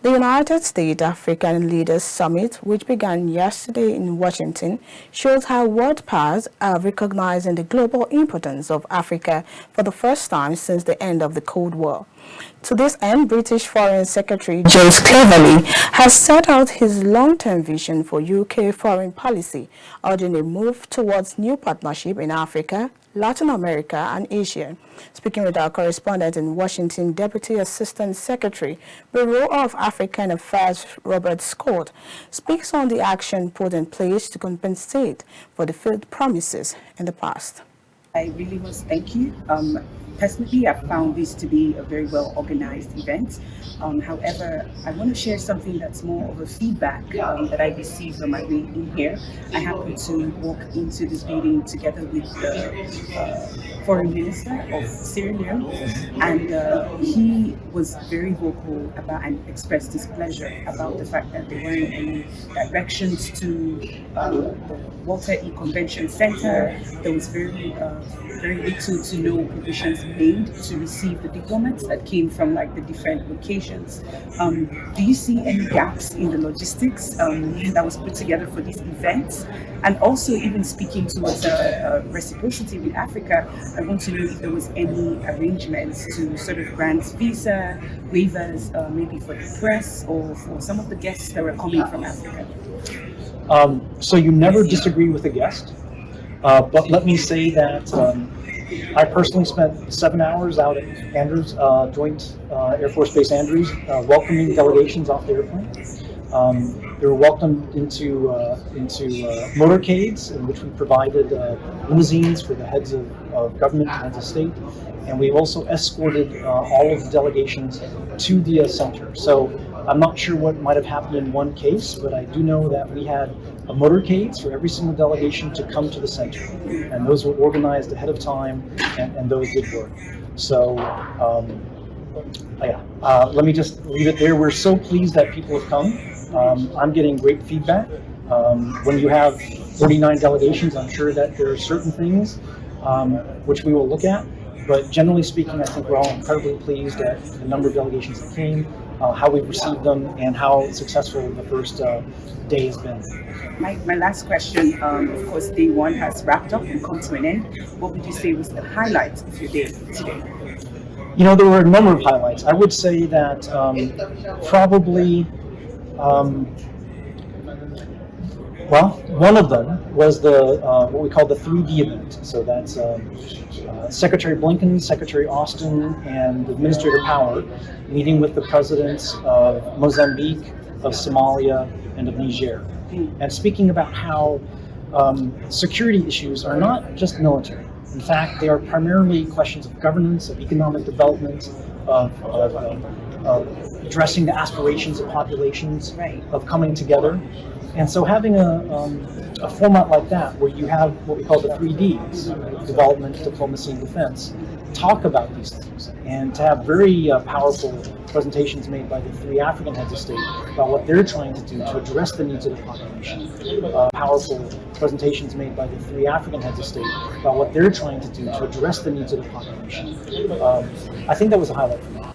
The United States African Leaders Summit, which began yesterday in Washington, shows how world powers are recognizing the global importance of Africa for the first time since the end of the Cold War. To this end, British Foreign Secretary James Cleverly has set out his long-term vision for UK foreign policy, urging a move towards new partnership in Africa, Latin America and Asia. Speaking with our correspondent in Washington, Deputy Assistant Secretary, Bureau of African Affairs Robert Scott, speaks on the action put in place to compensate for the failed promises in the past. I really must thank you. Personally, I found this to be a very well organized event. However, I want to share something that's more of a feedback that I received on my way in here. I happened to walk into this building together with the Foreign Minister of Sierra Leone, and he was very vocal about and expressed displeasure about the fact that there weren't any directions to the Walter E. Convention Center. There was very little to no provisions made to receive the diplomats that came from like the different locations. Do you see any gaps in the logistics that was put together for these events? And also, even speaking towards reciprocity with Africa, I want to know if there was any arrangements to sort of grant visa waivers, maybe for the press or for some of the guests that were coming from Africa. So you never disagree with a guest, but let me say that I personally spent 7 hours out at Andrews, Joint Air Force Base Andrews, welcoming delegations off the airplane. They were welcomed into motorcades, in which we provided limousines for the heads of government and heads of state, and we also escorted all of the delegations to the center. So I'm not sure what might have happened in one case, but I do know that we had motorcades for every single delegation to come to the center, and those were organized ahead of time, and those did work. So let me just leave it there. We're so pleased that people have come. I'm getting great feedback. When you have 49 delegations, I'm sure that there are certain things which we will look at, but generally speaking, I think we're all incredibly pleased at the number of delegations that came, how we've received them, and how successful the first day has been. My last question, of course, day one has wrapped up and come to an end. What would you say was the highlight of your day today? You know, there were a number of highlights. I would say that probably, one of them was the what we call the 3D event. So that's Secretary Blinken, Secretary Austin, and Administrator Power meeting with the presidents of Mozambique, of Somalia, and of Niger, and speaking about how security issues are not just military. In fact, they are primarily questions of governance, of economic development, of addressing the aspirations of populations, of coming together. And so having a format like that, where you have what we call the 3Ds, development, diplomacy, and defense, talk about these things, and to have very powerful presentations made by the 3 African heads of state about what they're trying to do to address the needs of the population. Powerful presentations made by the 3 African heads of state about what they're trying to do to address the needs of the population. I think that was a highlight for me.